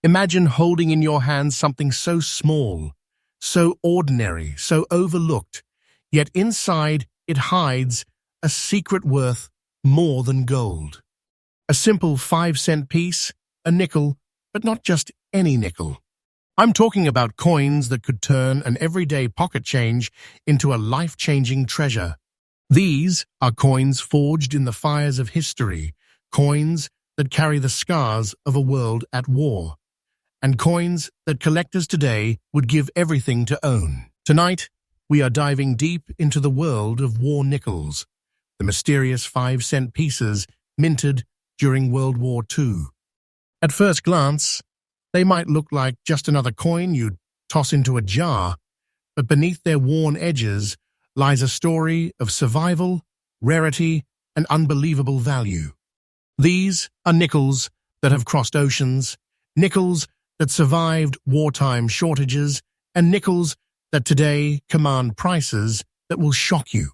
Imagine holding in your hands something so small, so ordinary, so overlooked, yet inside it hides a secret worth more than gold. A simple 5-cent piece, a nickel, but not just any nickel. I'm talking about coins that could turn an everyday pocket change into a life-changing treasure. These are coins forged in the fires of history, coins that carry the scars of a world at war, and coins that collectors today would give everything to own. Tonight, we are diving deep into the world of war nickels, the mysterious 5-cent pieces minted during World War II. At first glance, they might look like just another coin you'd toss into a jar, but beneath their worn edges lies a story of survival, rarity, and unbelievable value. These are nickels that have crossed oceans, nickels that survived wartime shortages, and nickels that today command prices that will shock you.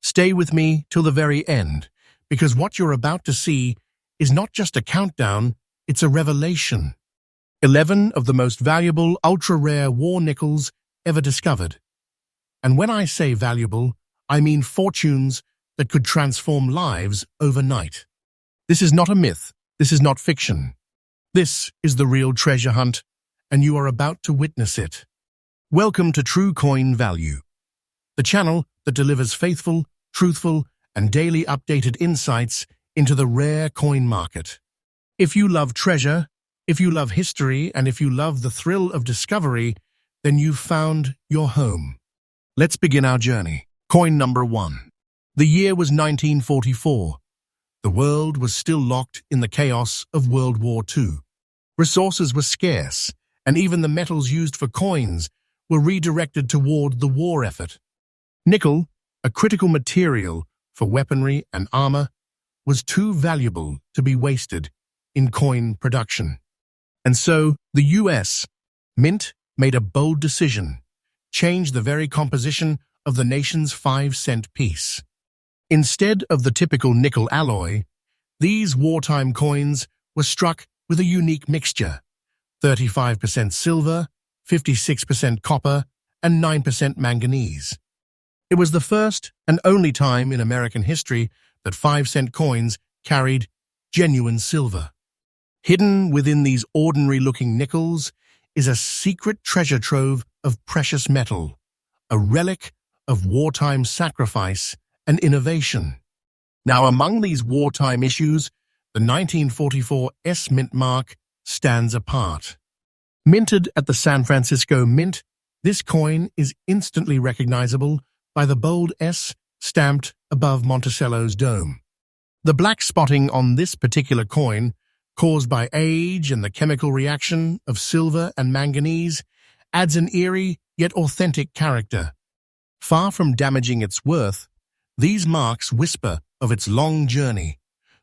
Stay with me till the very end, because what you're about to see is not just a countdown, it's a revelation. 11 of the most valuable, ultra-rare war nickels ever discovered. And when I say valuable, I mean fortunes that could transform lives overnight. This is not a myth. This is not fiction. This is the real treasure hunt, and you are about to witness it. Welcome to True Coin Value, the channel that delivers faithful, truthful, and daily updated insights into the rare coin market. If you love treasure, if you love history, and if you love the thrill of discovery, then you've found your home. Let's begin our journey. Coin number 1. The year was 1944. The world was still locked in the chaos of World War II. Resources were scarce, and even the metals used for coins were redirected toward the war effort. Nickel, a critical material for weaponry and armor, was too valuable to be wasted in coin production. And so the U.S. Mint made a bold decision, changed the very composition of the nation's 5-cent piece. Instead of the typical nickel alloy, these wartime coins were struck with a unique mixture: 35% silver, 56% copper, and 9% manganese. It was the first and only time in American history that 5-cent coins carried genuine silver. Hidden within these ordinary-looking nickels is a secret treasure trove of precious metal, a relic of wartime sacrifice and innovation. Now, among these wartime issues, the 1944 S Mint mark stands apart. Minted at the San Francisco Mint, this coin is instantly recognizable by the bold S stamped above Monticello's dome. The black spotting on this particular coin, caused by age and the chemical reaction of silver and manganese, adds an eerie yet authentic character. Far from damaging its worth, these marks whisper of its long journey,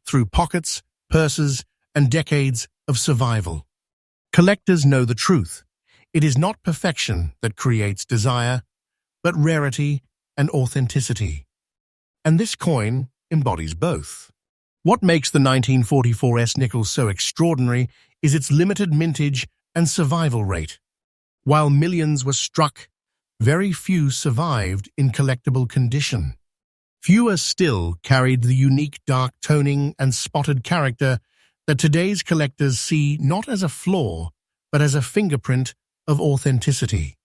through pockets, purses, and decades of survival. Collectors know the truth. It is not perfection that creates desire, but rarity and authenticity. And this coin embodies both. What makes the 1944 S nickel so extraordinary is its limited mintage and survival rate. While millions were struck, very few survived in collectible condition. Fewer still carried the unique dark toning and spotted character that today's collectors see not as a flaw, but as a fingerprint of authenticity.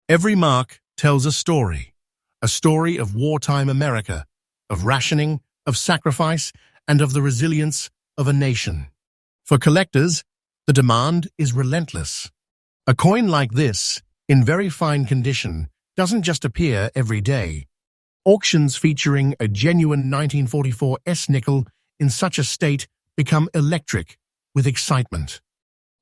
Every mark tells a story of wartime America, of rationing, of sacrifice, and of the resilience of a nation. For collectors, the demand is relentless. A coin like this, in very fine condition, doesn't just appear every day. Auctions featuring a genuine 1944 S nickel in such a state become electric with excitement.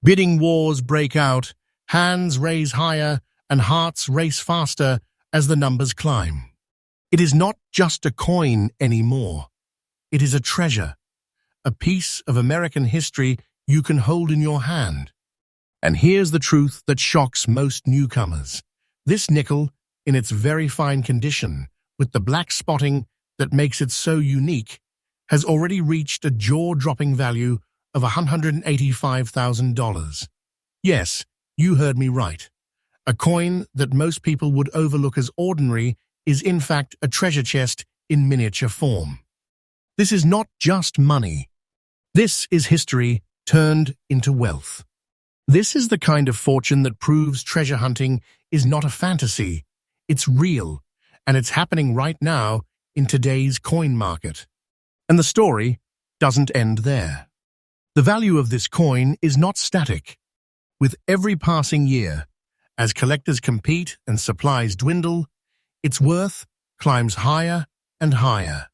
Bidding wars break out, hands raise higher, and hearts race faster as the numbers climb. It is not just a coin anymore. It is a treasure, a piece of American history you can hold in your hand. And here's the truth that shocks most newcomers. This nickel, in its very fine condition, with the black spotting that makes it so unique, has already reached a jaw-dropping value of $185,000. Yes, you heard me right. A coin that most people would overlook as ordinary is in fact a treasure chest in miniature form. This is not just money. This is history turned into wealth. This is the kind of fortune that proves treasure hunting is not a fantasy. It's real, and it's happening right now in today's coin market. And the story doesn't end there. The value of this coin is not static. With every passing year, as collectors compete and supplies dwindle, its worth climbs higher and higher.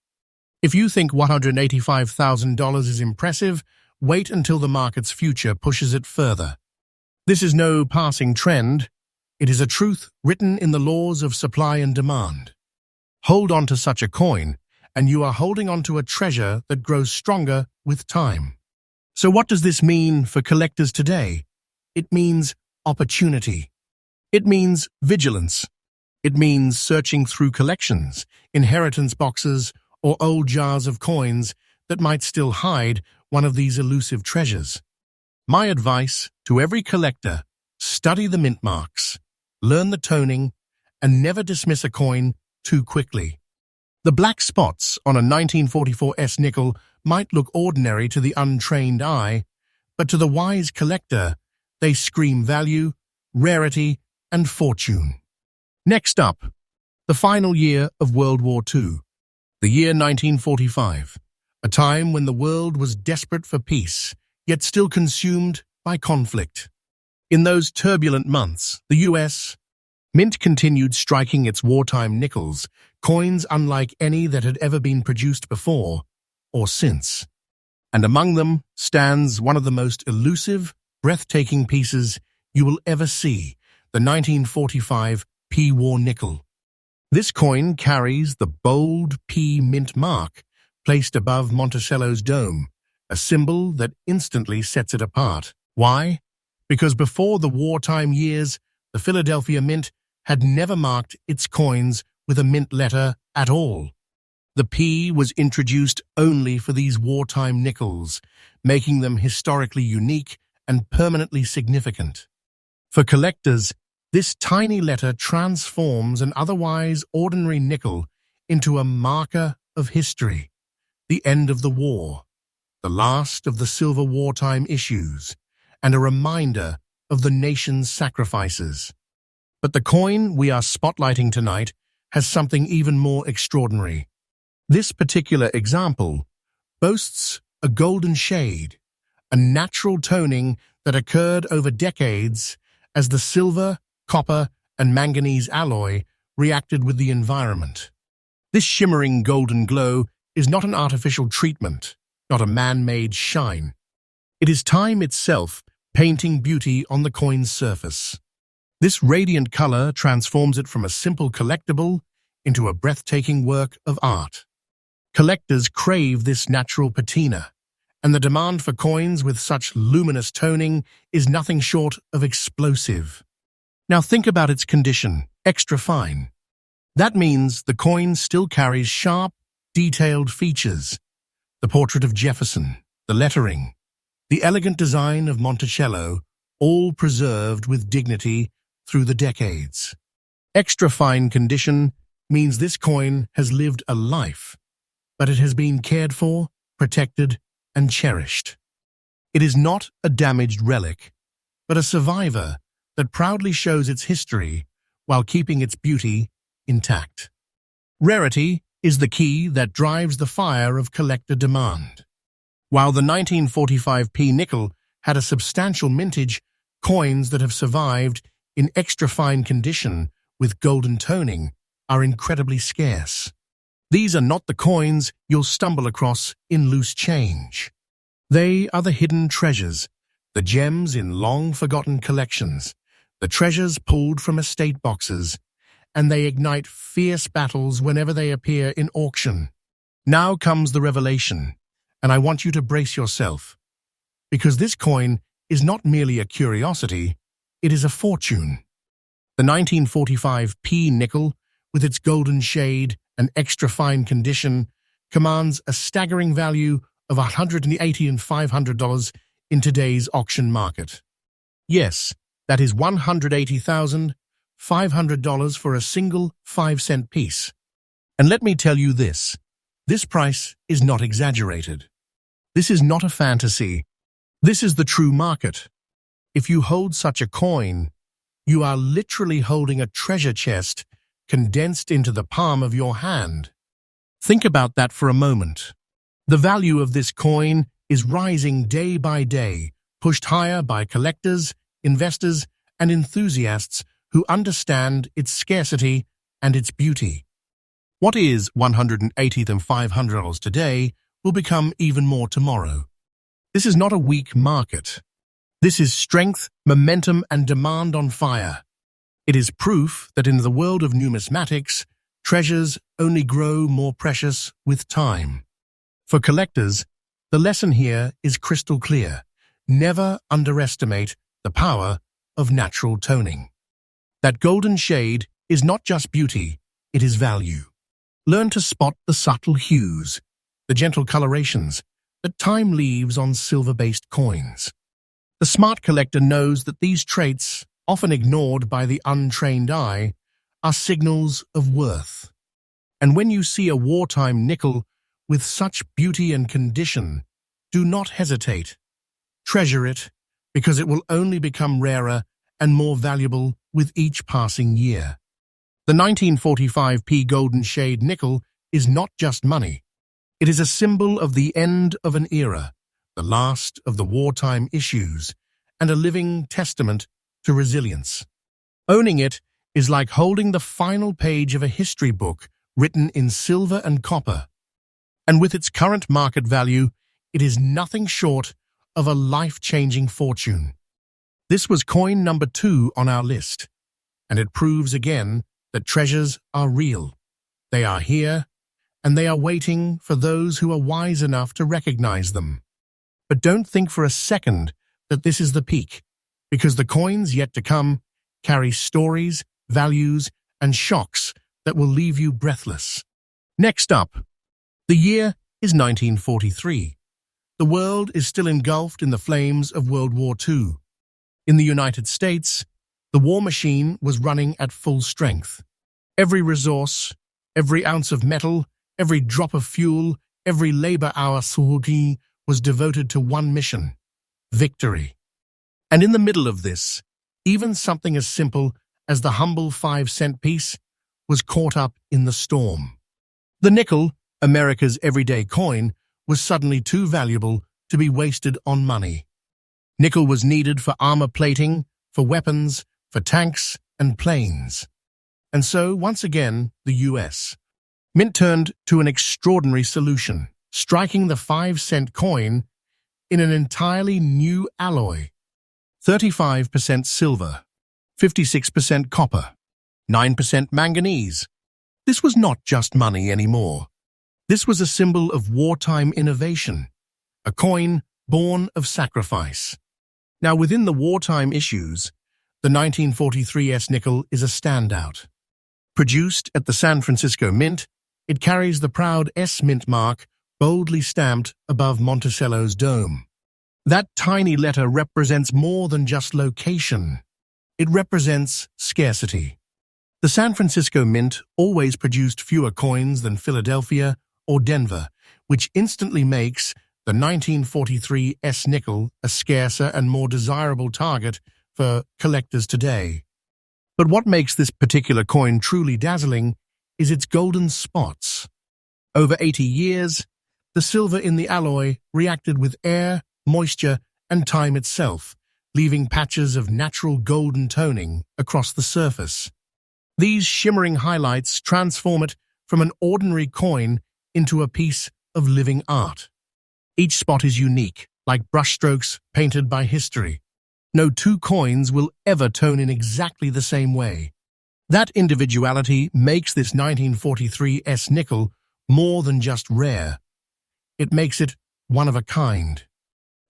If you think $185,000 is impressive, wait until the market's future pushes it further. This is no passing trend. It is a truth written in the laws of supply and demand. Hold on to such a coin, and you are holding on to a treasure that grows stronger with time. So what does this mean for collectors today? It means opportunity. It means vigilance. It means searching through collections, inheritance boxes, or old jars of coins that might still hide one of these elusive treasures. My advice to every collector: study the mint marks, learn the toning, and never dismiss a coin too quickly. The black spots on a 1944 S nickel might look ordinary to the untrained eye, but to the wise collector, they scream value, rarity, and fortune. Next up, the final year of World War II, the year 1945, a time when the world was desperate for peace, yet still consumed by conflict. In those turbulent months, the U.S. Mint continued striking its wartime nickels, coins unlike any that had ever been produced before or since. And among them stands one of the most elusive, breathtaking pieces you will ever see, the 1945 P War nickel. This coin carries the bold P mint mark placed above Monticello's dome, a symbol that instantly sets it apart. Why? Because before the wartime years, the Philadelphia Mint had never marked its coins with a mint letter at all. The P was introduced only for these wartime nickels, making them historically unique and permanently significant. For collectors, this tiny letter transforms an otherwise ordinary nickel into a marker of history, the end of the war, the last of the silver wartime issues, and a reminder of the nation's sacrifices. But the coin we are spotlighting tonight has something even more extraordinary. This particular example boasts a golden shade, a natural toning that occurred over decades as the silver, copper, and manganese alloy reacted with the environment. This shimmering golden glow is not an artificial treatment, not a man-made shine. It is time itself painting beauty on the coin's surface. This radiant color transforms it from a simple collectible into a breathtaking work of art. Collectors crave this natural patina, and the demand for coins with such luminous toning is nothing short of explosive. Now think about its condition, extra fine. That means the coin still carries sharp, detailed features. The portrait of Jefferson, the lettering, the elegant design of Monticello, all preserved with dignity through the decades. Extra fine condition means this coin has lived a life, but it has been cared for, protected, and cherished. It is not a damaged relic, but a survivor that proudly shows its history while keeping its beauty intact. Rarity is the key that drives the fire of collector demand. While the 1945 P nickel had a substantial mintage, coins that have survived in extra fine condition with golden toning are incredibly scarce. These are not the coins you'll stumble across in loose change. They are the hidden treasures, the gems in long-forgotten collections, the treasures pulled from estate boxes, and they ignite fierce battles whenever they appear in auction. Now comes the revelation, and I want you to brace yourself, because this coin is not merely a curiosity, it is a fortune. The 1945 P nickel, with its golden shade and extra fine condition, commands a staggering value of $180 and $500 in today's auction market. Yes, that is $180,500 for a single 5-cent piece. And let me tell you this price is not exaggerated. This is not a fantasy. This is the true market. If you hold such a coin, you are literally holding a treasure chest condensed into the palm of your hand. Think about that for a moment. The value of this coin is rising day by day, pushed higher by collectors, investors, and enthusiasts who understand its scarcity and its beauty. What is $180,500 today will become even more tomorrow. This is not a weak market. This is strength, momentum, and demand on fire. It is proof that in the world of numismatics, treasures only grow more precious with time. For collectors, the lesson here is crystal clear. Never underestimate the power of natural toning. That golden shade is not just beauty, it is value. Learn to spot the subtle hues, the gentle colorations that time leaves on silver-based coins. The smart collector knows that these traits, often ignored by the untrained eye, are signals of worth. And when you see a wartime nickel with such beauty and condition, do not hesitate. Treasure it, because it will only become rarer and more valuable with each passing year. The 1945p golden shade nickel is not just money. It is a symbol of the end of an era, the last of the wartime issues, and a living testament to resilience. Owning it is like holding the final page of a history book written in silver and copper. And with its current market value, it is nothing short of a life-changing fortune. This was coin number 2 on our list, and it proves again that treasures are real. They are here, and they are waiting for those who are wise enough to recognize them. But don't think for a second that this is the peak, because the coins yet to come carry stories, values, and shocks that will leave you breathless. Next up, the year is 1943. The world is still engulfed in the flames of World War II. In the United States, the war machine was running at full strength. Every resource, every ounce of metal, every drop of fuel, every labor hour was devoted to one mission: victory. And in the middle of this, even something as simple as the humble 5-cent piece was caught up in the storm. The nickel, America's everyday coin, was suddenly too valuable to be wasted on money. Nickel was needed for armor plating, for weapons, for tanks and planes. And so, once again, the U.S. Mint turned to an extraordinary solution, striking the 5-cent coin in an entirely new alloy: 35% silver, 56% copper, 9% manganese. This was not just money anymore. This was a symbol of wartime innovation, a coin born of sacrifice. Now, within the wartime issues, the 1943 S-nickel is a standout. Produced at the San Francisco Mint, it carries the proud S-Mint mark boldly stamped above Monticello's dome. That tiny letter represents more than just location. It represents scarcity. The San Francisco Mint always produced fewer coins than Philadelphia or Denver, which instantly makes the 1943 S-nickel a scarcer and more desirable target for collectors today. But what makes this particular coin truly dazzling is its golden spots. Over 80 years, the silver in the alloy reacted with air, moisture, and time itself, leaving patches of natural golden toning across the surface. These shimmering highlights transform it from an ordinary coin into a piece of living art. Each spot is unique, like brushstrokes painted by history. No two coins will ever tone in exactly the same way. That individuality makes this 1943 S-nickel more than just rare. It makes it one of a kind.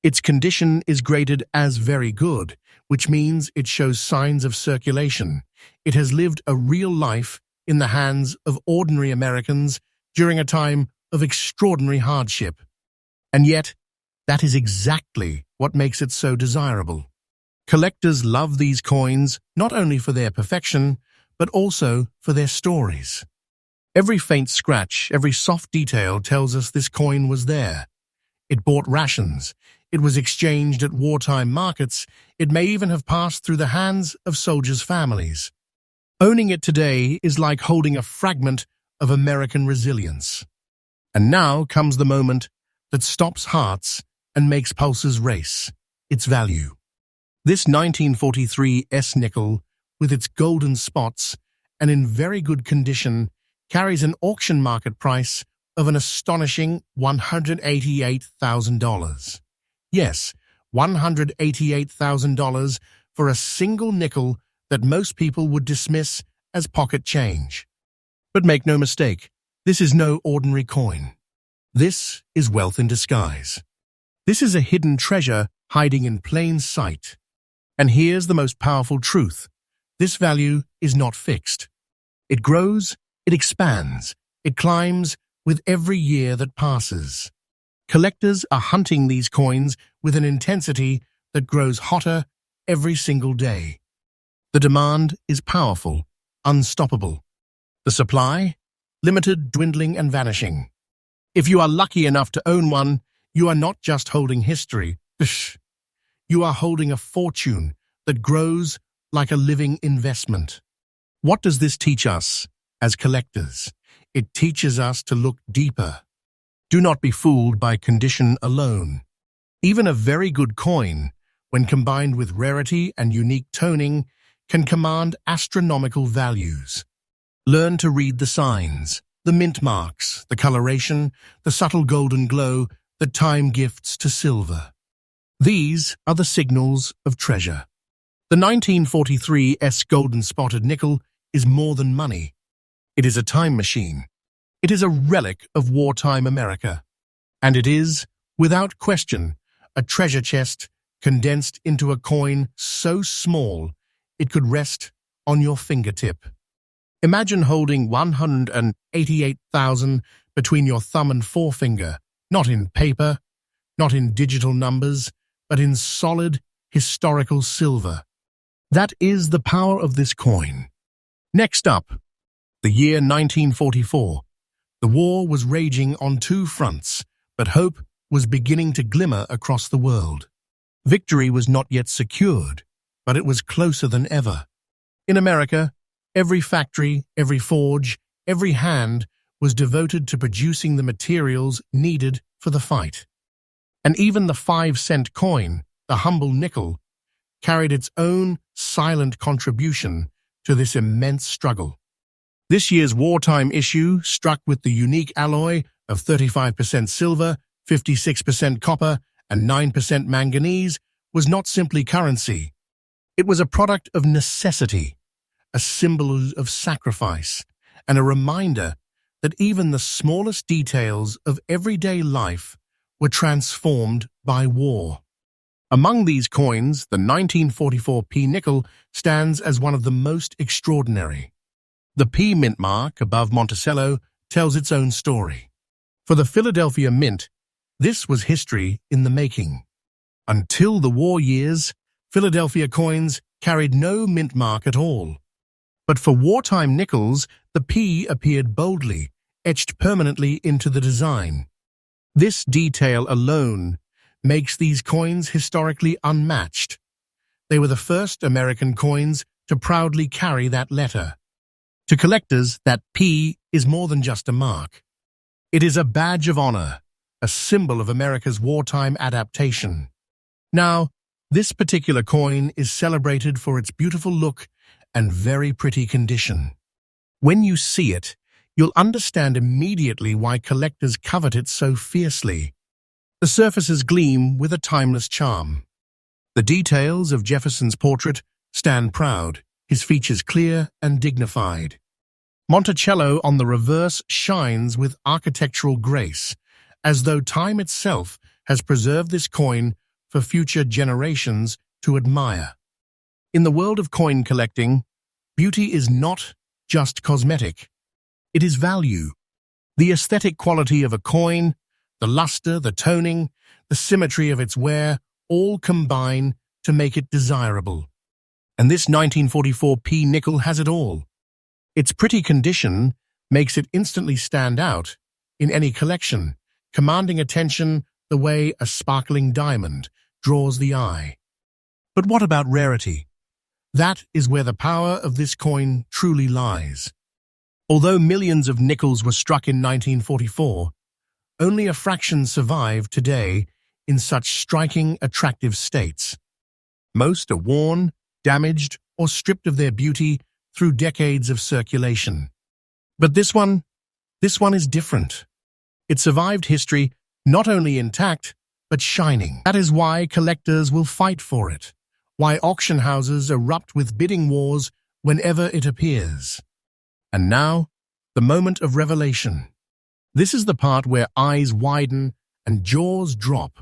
Its condition is graded as very good, which means it shows signs of circulation. It has lived a real life in the hands of ordinary Americans during a time of extraordinary hardship. And yet, that is exactly what makes it so desirable. Collectors love these coins not only for their perfection, but also for their stories. Every faint scratch, every soft detail tells us this coin was there. It bought rations. It was exchanged at wartime markets. It may even have passed through the hands of soldiers' families. Owning it today is like holding a fragment of American resilience. And now comes the moment that stops hearts and makes pulses race: its value. This 1943 S nickel, with its golden spots and in very good condition, carries an auction market price of an astonishing $188,000. Yes, $188,000 for a single nickel that most people would dismiss as pocket change. But make no mistake, this is no ordinary coin. This is wealth in disguise. This is a hidden treasure hiding in plain sight. And here's the most powerful truth: this value is not fixed. It grows, it expands, it climbs with every year that passes. Collectors are hunting these coins with an intensity that grows hotter every single day. The demand is powerful, unstoppable. The supply? Limited, dwindling, and vanishing. If you are lucky enough to own one, you are not just holding history. You are holding a fortune that grows like a living investment. What does this teach us as collectors? It teaches us to look deeper. Do not be fooled by condition alone. Even a very good coin, when combined with rarity and unique toning, can command astronomical values. Learn to read the signs, the mint marks, the coloration, the subtle golden glow that time gifts to silver. These are the signals of treasure. The 1943 S golden spotted nickel is more than money. It is a time machine. It is a relic of wartime America. And it is, without question, a treasure chest condensed into a coin so small it could rest on your fingertip. Imagine holding 188,000 between your thumb and forefinger, not in paper, not in digital numbers, but in solid, historical silver. That is the power of this coin. Next up, the year 1944. The war was raging on two fronts, but hope was beginning to glimmer across the world. Victory was not yet secured, but it was closer than ever. In America, every factory, every forge, every hand was devoted to producing the materials needed for the fight. And even the 5-cent coin, the humble nickel, carried its own silent contribution to this immense struggle. This year's wartime issue, struck with the unique alloy of 35% silver, 56% copper, and 9% manganese, was not simply currency. It was a product of necessity, a symbol of sacrifice, and a reminder that even the smallest details of everyday life were transformed by war. Among these coins, the 1944 P nickel stands as one of the most extraordinary. The P mint mark above Monticello tells its own story. For the Philadelphia Mint, this was history in the making. Until the war years, Philadelphia coins carried no mint mark at all. But for wartime nickels, the P appeared boldly, etched permanently into the design. This detail alone makes these coins historically unmatched. They were the first American coins to proudly carry that letter. To collectors, that P is more than just a mark. It is a badge of honor, a symbol of America's wartime adaptation. Now, this particular coin is celebrated for its beautiful look and very pretty condition. When you see it, you'll understand immediately why collectors covet it so fiercely. The surfaces gleam with a timeless charm. The details of Jefferson's portrait stand proud, his features clear and dignified. Monticello on the reverse shines with architectural grace, as though time itself has preserved this coin for future generations to admire. In the world of coin collecting, beauty is not just cosmetic. It is value. The aesthetic quality of a coin, the luster, the toning, the symmetry of its wear, all combine to make it desirable. And this 1944p nickel has it all. Its pretty condition makes it instantly stand out in any collection, commanding attention the way a sparkling diamond draws the eye. But what about rarity? That is where the power of this coin truly lies. Although millions of nickels were struck in 1944, only a fraction survive today in such striking, attractive states. Most are worn, damaged, or stripped of their beauty through decades of circulation. But this one is different. It survived history not only intact, but shining. That is why collectors will fight for it, why auction houses erupt with bidding wars whenever it appears. And now, the moment of revelation. This is the part where eyes widen and jaws drop.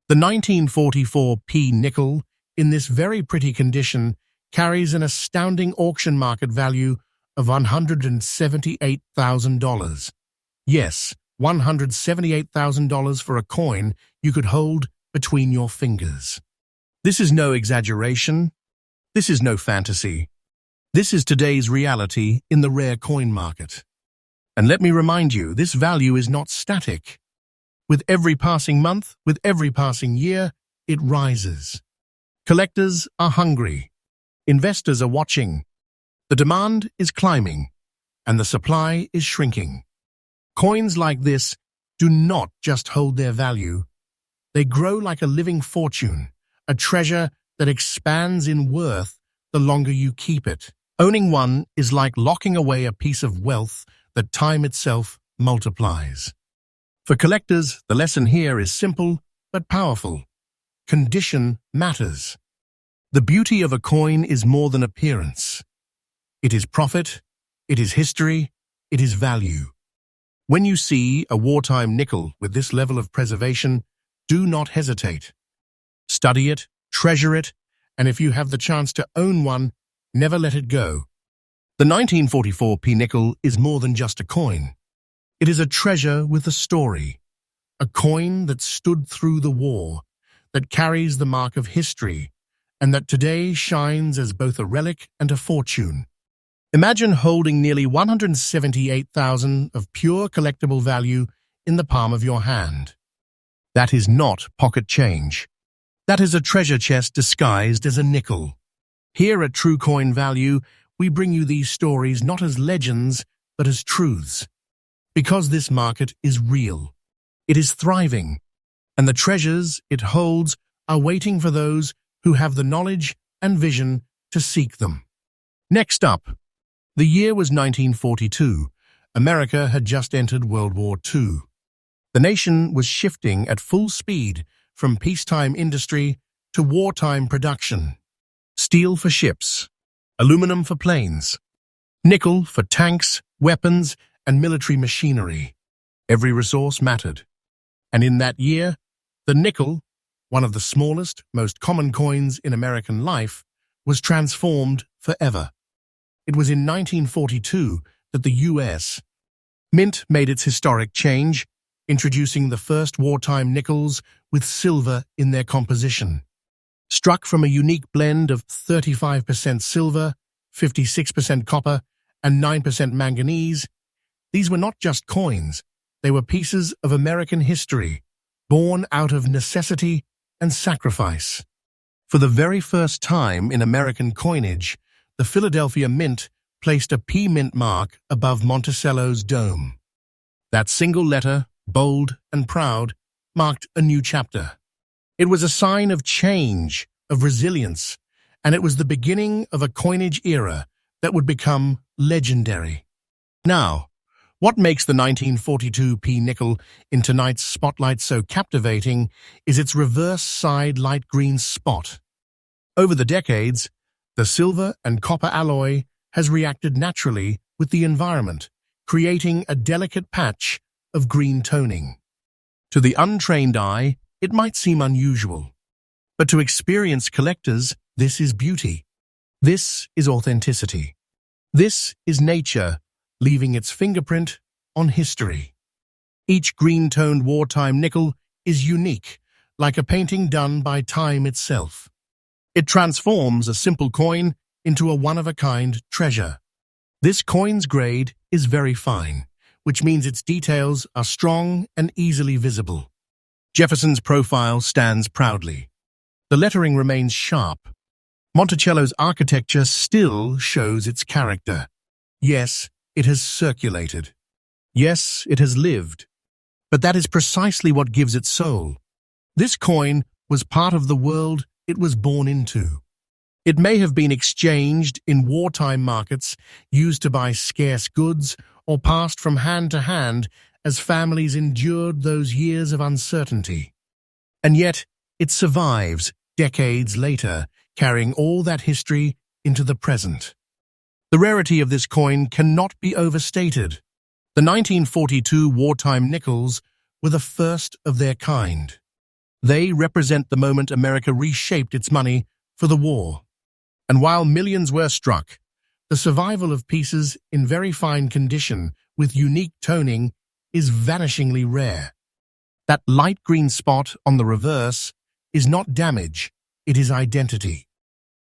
The 1944p nickel, in this very pretty condition, carries an astounding auction market value of $178,000. Yes, $178,000 for a coin you could hold between your fingers. This is no exaggeration. This is no fantasy. This is today's reality in the rare coin market. And let me remind you, this value is not static. With every passing month, with every passing year, it rises. Collectors are hungry. Investors are watching. The demand is climbing, and the supply is shrinking. Coins like this do not just hold their value. They grow like a living fortune, a treasure that expands in worth the longer you keep it. Owning one is like locking away a piece of wealth that time itself multiplies. For collectors, the lesson here is simple but powerful. Condition matters. The beauty of a coin is more than appearance. It is profit, it is history, it is value. When you see a wartime nickel with this level of preservation, do not hesitate. Study it, treasure it, and if you have the chance to own one, never let it go. The 1944p nickel is more than just a coin. It is a treasure with a story, a coin that stood through the war, that carries the mark of history, and that today shines as both a relic and a fortune. Imagine holding nearly $178,000 of pure collectible value in the palm of your hand. That is not pocket change. That is a treasure chest disguised as a nickel. Here at True Coin Value, we bring you these stories not as legends, but as truths. Because this market is real. It is thriving, and the treasures it holds are waiting for those who have the knowledge and vision to seek them. Next up, the year was 1942. America had just entered World War II. The nation was shifting at full speed from peacetime industry to wartime production. Steel for ships, aluminum for planes, nickel for tanks, weapons, and military machinery. Every resource mattered. And in that year, the nickel, one of the smallest, most common coins in American life, was transformed forever. It was in 1942 that the U.S. Mint made its historic change, introducing the first wartime nickels with silver in their composition. Struck from a unique blend of 35% silver, 56% copper, and 9% manganese, these were not just coins, they were pieces of American history, born out of necessity and sacrifice. For the very first time in American coinage, the Philadelphia Mint placed a P Mint mark above Monticello's dome. That single letter, bold and proud, marked a new chapter. It was a sign of change, of resilience, and it was the beginning of a coinage era that would become legendary. Now, what makes the 1942p nickel in tonight's spotlight so captivating is its reverse side light green spot. Over the decades, the silver and copper alloy has reacted naturally with the environment, creating a delicate patch of green toning. To the untrained eye, it might seem unusual, but to experienced collectors, this is beauty. This is authenticity. This is nature leaving its fingerprint on history. Each green-toned wartime nickel is unique, like a painting done by time itself. It transforms a simple coin into a one-of-a-kind treasure. This coin's grade is very fine, which means its details are strong and easily visible. Jefferson's profile stands proudly. The lettering remains sharp. Monticello's architecture still shows its character. Yes, it has circulated. Yes, it has lived. But that is precisely what gives it soul. This coin was part of the world it was born into. It may have been exchanged in wartime markets, used to buy scarce goods, or passed from hand to hand as families endured those years of uncertainty. And yet, it survives decades later, carrying all that history into the present. The rarity of this coin cannot be overstated. The 1942 wartime nickels were the first of their kind. They represent the moment America reshaped its money for the war. And while millions were struck, the survival of pieces in very fine condition with unique toning is vanishingly rare. That light green spot on the reverse is not damage, it is identity.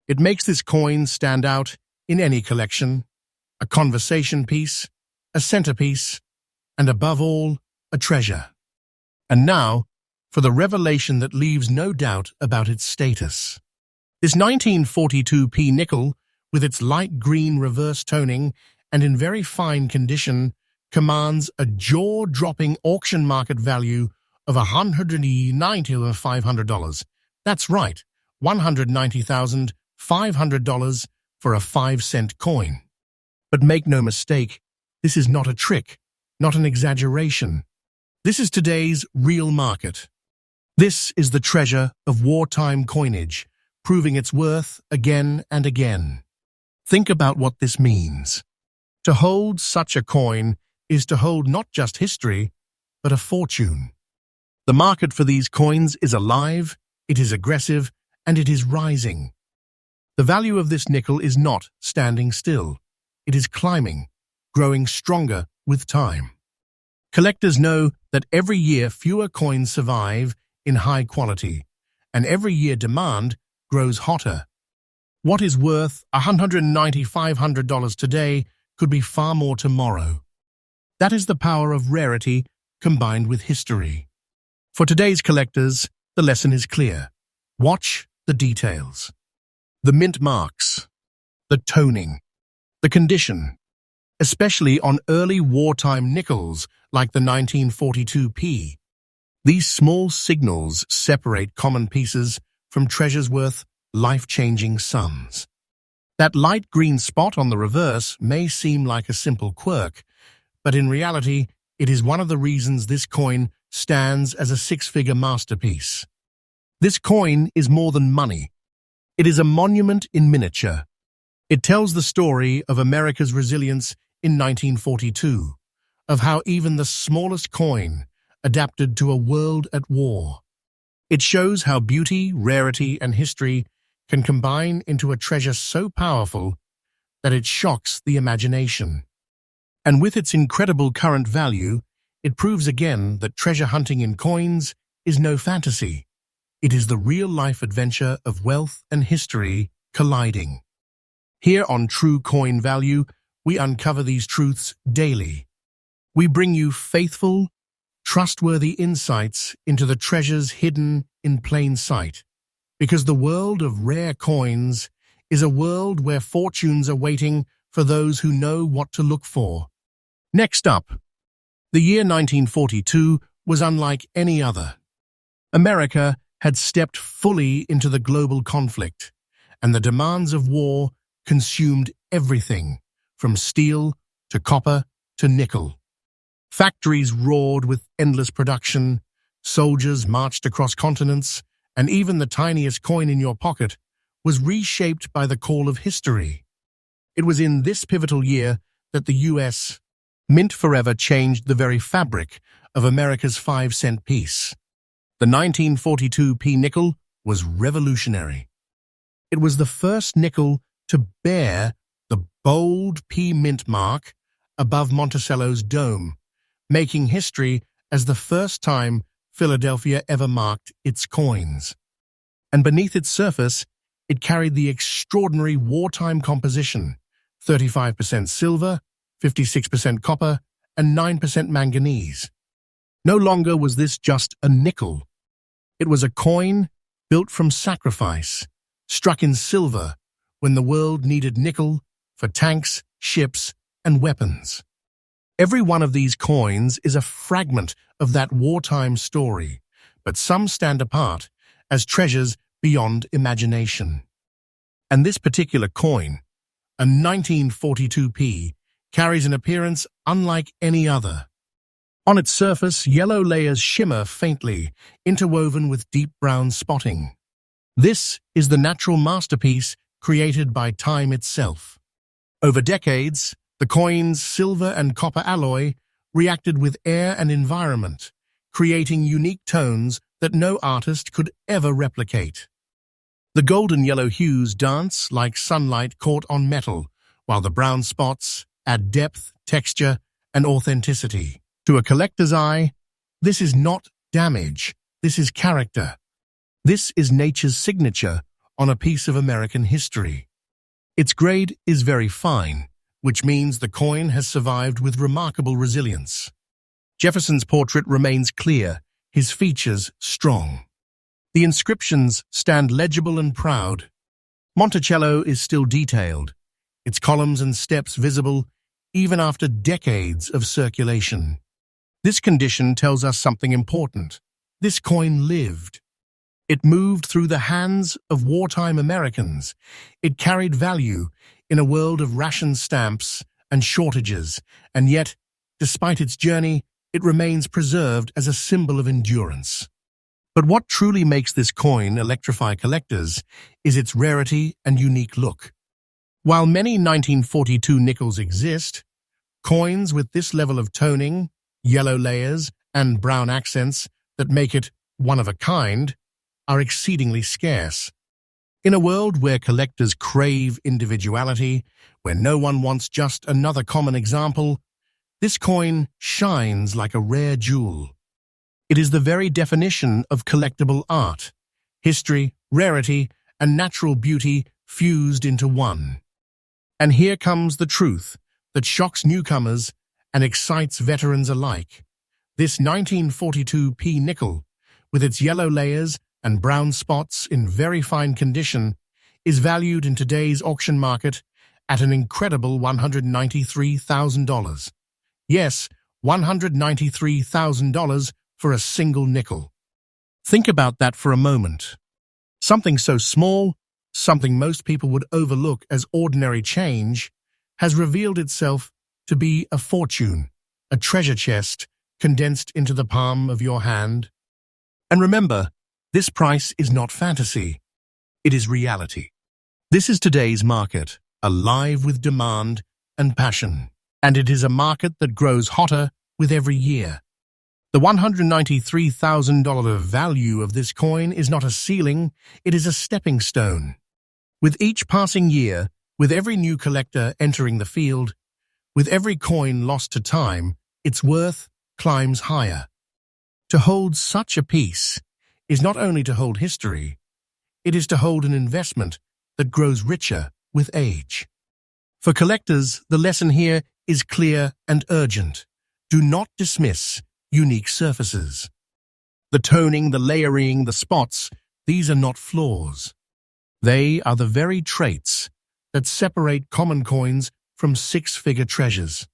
It makes this coin stand out in any collection, a conversation piece, a centerpiece, and above all, a treasure. And now, for the revelation that leaves no doubt about its status. This 1942p nickel, with its light green reverse toning and in very fine condition, commands a jaw-dropping auction market value of $190,500. That's right, $190,500 for a 5-cent coin. But make no mistake, this is not a trick, not an exaggeration. This is today's real market. This is the treasure of wartime coinage, proving its worth again and again. Think about what this means. To hold such a coin is to hold not just history, but a fortune. The market for these coins is alive, it is aggressive, and it is rising. The value of this nickel is not standing still. It is climbing, growing stronger with time. Collectors know that every year fewer coins survive in high quality, and every year demand grows hotter. What is worth $190,500 today could be far more tomorrow. That is the power of rarity combined with history. For today's collectors, the lesson is clear. Watch the details. The mint marks, the toning, the condition, especially on early wartime nickels like the 1942p. These small signals separate common pieces from treasures worth life-changing sums. That light green spot on the reverse may seem like a simple quirk, but in reality, it is one of the reasons this coin stands as a six-figure masterpiece. This coin is more than money. It is a monument in miniature. It tells the story of America's resilience in 1942, of how even the smallest coin adapted to a world at war. It shows how beauty, rarity, and history can combine into a treasure so powerful that it shocks the imagination. And with its incredible current value, it proves again that treasure hunting in coins is no fantasy. It is the real-life adventure of wealth and history colliding. Here on True Coin Value, we uncover these truths daily. We bring you faithful, trustworthy insights into the treasures hidden in plain sight, because the world of rare coins is a world where fortunes are waiting for those who know what to look for. Next up, the year 1942 was unlike any other. America had stepped fully into the global conflict, and the demands of war consumed everything, from steel to copper to nickel. Factories roared with endless production, soldiers marched across continents, and even the tiniest coin in your pocket was reshaped by the call of history. It was in this pivotal year that the U.S. Mint forever changed the very fabric of America's 5-cent piece. The 1942p nickel was revolutionary. It was the first nickel to bear the bold P mint mark above Monticello's dome, making history as the first time Philadelphia ever marked its coins. And beneath its surface, it carried the extraordinary wartime composition: 35% silver, 56% copper, and 9% manganese. No longer was this just a nickel. It was a coin built from sacrifice, struck in silver when the world needed nickel for tanks, ships, and weapons. Every one of these coins is a fragment of that wartime story, but some stand apart as treasures beyond imagination. And this particular coin, a 1942p, carries an appearance unlike any other. On its surface, yellow layers shimmer faintly, interwoven with deep brown spotting. This is the natural masterpiece created by time itself. Over decades, the coin's silver and copper alloy reacted with air and environment, creating unique tones that no artist could ever replicate. The golden yellow hues dance like sunlight caught on metal, while the brown spots add depth, texture, and authenticity. To a collector's eye, this is not damage, this is character. This is nature's signature on a piece of American history. Its grade is very fine, which means the coin has survived with remarkable resilience. Jefferson's portrait remains clear, his features strong. The inscriptions stand legible and proud. Monticello is still detailed, its columns and steps visible even after decades of circulation. This condition tells us something important. This coin lived. It moved through the hands of wartime Americans. It carried value in a world of ration stamps and shortages, and yet, despite its journey, it remains preserved as a symbol of endurance. But what truly makes this coin electrify collectors is its rarity and unique look. While many 1942 nickels exist, coins with this level of toning, yellow layers, and brown accents that make it one of a kind are exceedingly scarce. In a world where collectors crave individuality, where no one wants just another common example, this coin shines like a rare jewel. It is the very definition of collectible art: history, rarity, and natural beauty fused into one. And here comes the truth that shocks newcomers and excites veterans alike. This 1942p nickel, with its yellow layers and brown spots in very fine condition, is valued in today's auction market at an incredible $193,000. Yes, $193,000 for a single nickel. Think about that for a moment. Something so small, something most people would overlook as ordinary change, has revealed itself to be a fortune, a treasure chest condensed into the palm of your hand. And remember, this price is not fantasy. It is reality. This is today's market, alive with demand and passion. And it is a market that grows hotter with every year. The $193,000 value of this coin is not a ceiling, it is a stepping stone. With each passing year, with every new collector entering the field, with every coin lost to time, its worth climbs higher. To hold such a piece is not only to hold history, it is to hold an investment that grows richer with age. For collectors, the lesson here is clear and urgent. Do not dismiss unique surfaces. The toning, the layering, the spots, these are not flaws. They are the very traits that separate common coins from six-figure treasures.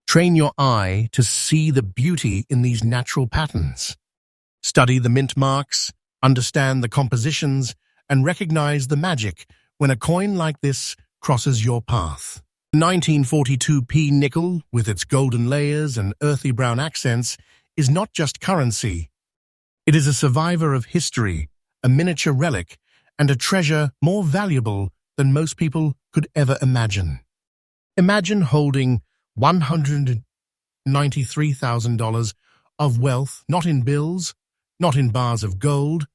Train your eye to see the beauty in these natural patterns. Study the mint marks, understand the compositions, and recognize the magic when a coin like this crosses your path. The 1942p nickel, with its golden layers and earthy brown accents, is not just currency. It is a survivor of history, a miniature relic, and a treasure more valuable than most people could ever imagine. Imagine holding $193,000 of wealth, not in bills, not in bars of gold,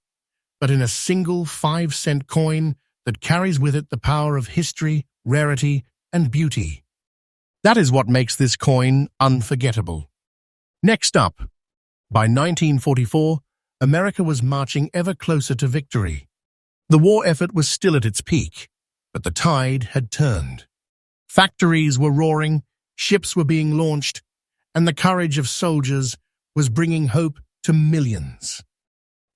but in a single 5-cent coin that carries with it the power of history, rarity, and beauty. That is what makes this coin unforgettable. Next up, by 1944, America was marching ever closer to victory. The war effort was still at its peak, but the tide had turned. Factories were roaring, ships were being launched, and the courage of soldiers was bringing hope to millions.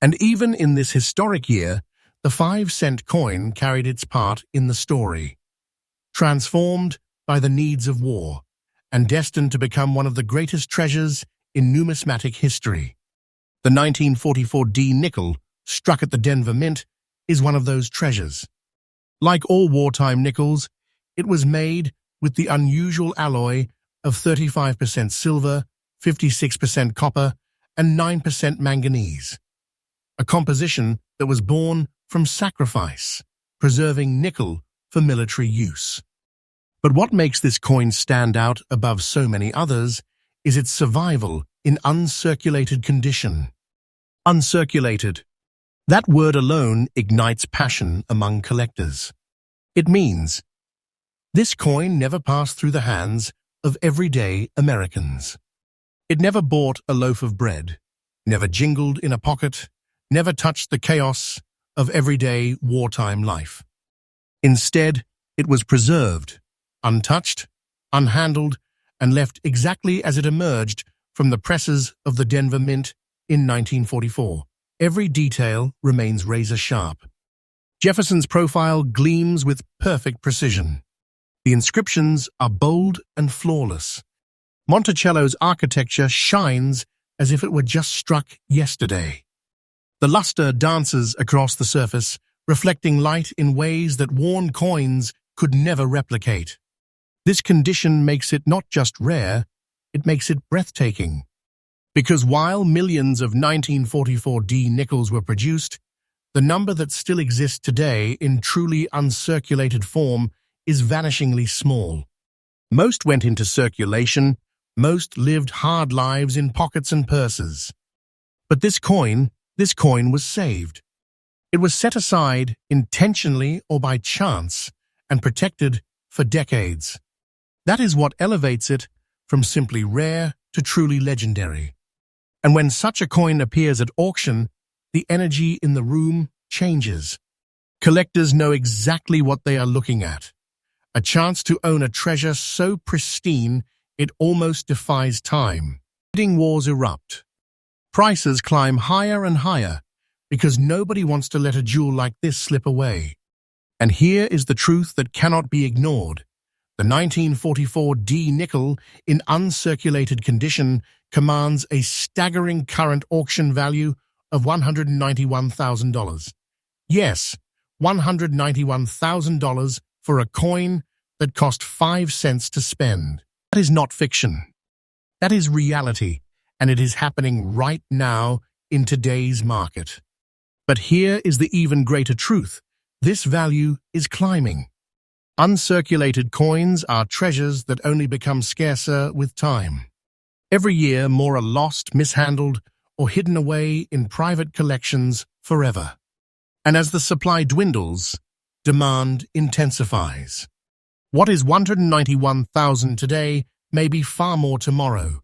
And even in this historic year, the 5-cent coin carried its part in the story. Transformed by the needs of war, and destined to become one of the greatest treasures in numismatic history. The 1944 D nickel, struck at the Denver Mint, is one of those treasures. Like all wartime nickels, it was made with the unusual alloy of 35% silver, 56% copper, and 9% manganese. A composition that was born from sacrifice, preserving nickel for military use. But what makes this coin stand out above so many others is its survival in uncirculated condition. Uncirculated. That word alone ignites passion among collectors. It means this coin never passed through the hands of everyday Americans. It never bought a loaf of bread, never jingled in a pocket, never touched the chaos of everyday wartime life. Instead, it was preserved, untouched, unhandled, and left exactly as it emerged from the presses of the Denver Mint in 1944. Every detail remains razor-sharp. Jefferson's profile gleams with perfect precision. The inscriptions are bold and flawless. Monticello's architecture shines as if it were just struck yesterday. The luster dances across the surface, reflecting light in ways that worn coins could never replicate. This condition makes it not just rare, it makes it breathtaking. Because while millions of 1944 D nickels were produced, the number that still exists today in truly uncirculated form is vanishingly small. Most went into circulation, most lived hard lives in pockets and purses. But this coin was saved. It was set aside intentionally or by chance and protected for decades. That is what elevates it from simply rare to truly legendary. And when such a coin appears at auction, the energy in the room changes. Collectors know exactly what they are looking at. A chance to own a treasure so pristine it almost defies time. Bidding wars erupt. Prices climb higher and higher because nobody wants to let a jewel like this slip away. And here is the truth that cannot be ignored. The 1944 D nickel in uncirculated condition commands a staggering current auction value of $191,000. Yes, $191,000 for a coin that cost 5 cents to spend. That is not fiction. That is reality, and it is happening right now in today's market. But here is the even greater truth. This value is climbing. Uncirculated coins are treasures that only become scarcer with time. Every year, more are lost, mishandled, or hidden away in private collections forever. And as the supply dwindles, demand intensifies. What is $191,000 today may be far more tomorrow.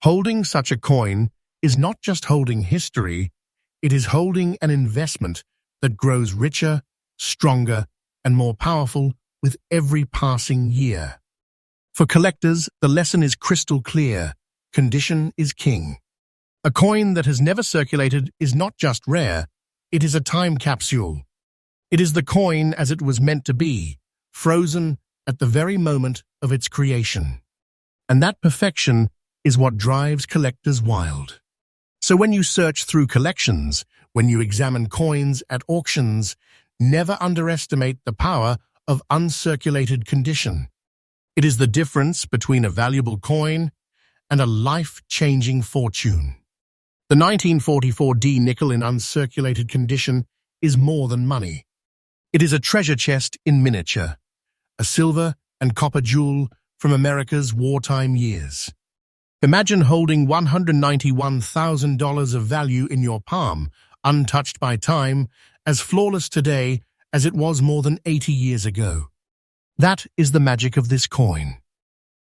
Holding such a coin is not just holding history, it is holding an investment that grows richer, stronger, and more powerful with every passing year. For collectors, the lesson is crystal clear. Condition is king. A coin that has never circulated is not just rare, it is a time capsule. It is the coin as it was meant to be, frozen at the very moment of its creation. And that perfection is what drives collectors wild. So when you search through collections, when you examine coins at auctions, never underestimate the power of uncirculated condition. It is the difference between a valuable coin and a life-changing fortune. The 1944 D nickel in uncirculated condition is more than money. It is a treasure chest in miniature, a silver and copper jewel from America's wartime years. Imagine holding $191,000 of value in your palm, untouched by time, as flawless today as it was more than 80 years ago. That is the magic of this coin.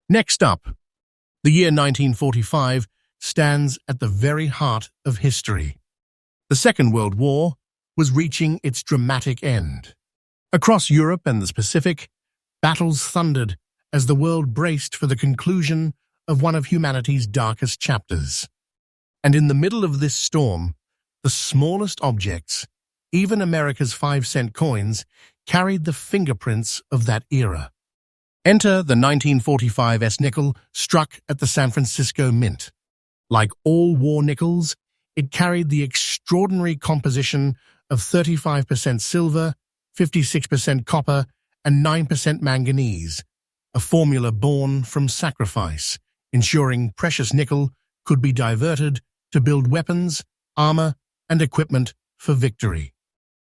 Next up, the year 1945 stands at the very heart of history. The Second World War was reaching its dramatic end. Across Europe and the Pacific, battles thundered as the world braced for the conclusion of one of humanity's darkest chapters. And in the middle of this storm, the smallest objects, even America's 5-cent coins, carried the fingerprints of that era. Enter the 1945 S-nickel struck at the San Francisco Mint. Like all war nickels, it carried the extraordinary composition of 35% silver, 56% copper, and 9% manganese, a formula born from sacrifice, ensuring precious nickel could be diverted to build weapons, armor, and equipment for victory.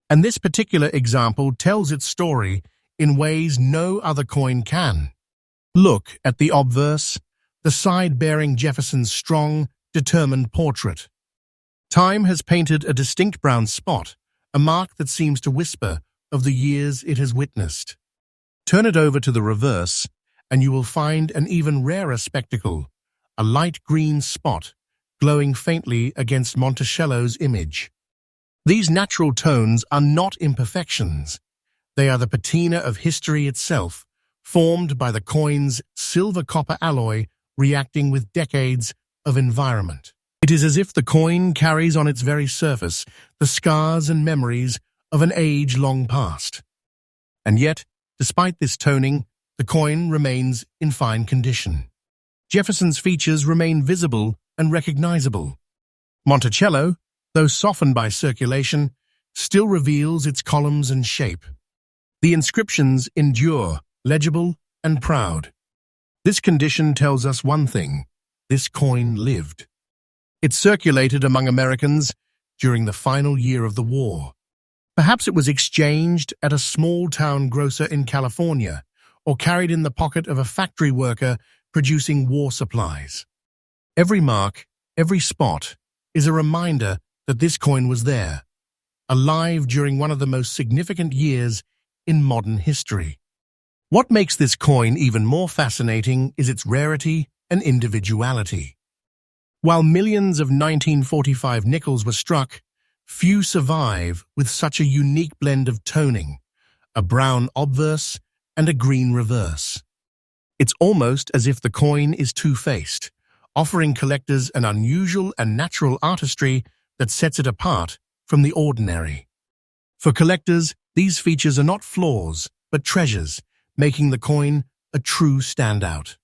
And this particular example tells its story in ways no other coin can. Look at the obverse, the side bearing Jefferson's strong, determined portrait. Time has painted a distinct brown spot, a mark that seems to whisper of the years it has witnessed. Turn it over to the reverse, and you will find an even rarer spectacle, a light green spot glowing faintly against Monticello's image. These natural tones are not imperfections. They are the patina of history itself, formed by the coin's silver-copper alloy reacting with decades of environment. It is as if the coin carries on its very surface the scars and memories of an age long past. And yet, despite this toning, the coin remains in fine condition. Jefferson's features remain visible and recognizable. Monticello, though softened by circulation, still reveals its columns and shape. The inscriptions endure, legible and proud. This condition tells us one thing: this coin lived. It circulated among Americans during the final year of the war. Perhaps it was exchanged at a small-town grocer in California, or carried in the pocket of a factory worker producing war supplies. Every mark, every spot, is a reminder that this coin was there, alive during one of the most significant years in modern history. What makes this coin even more fascinating is its rarity and individuality. While millions of 1945 nickels were struck, few survive with such a unique blend of toning, a brown obverse and a green reverse. It's almost as if the coin is two-faced, offering collectors an unusual and natural artistry that sets it apart from the ordinary. For collectors, these features are not flaws, but treasures, making the coin a true standout.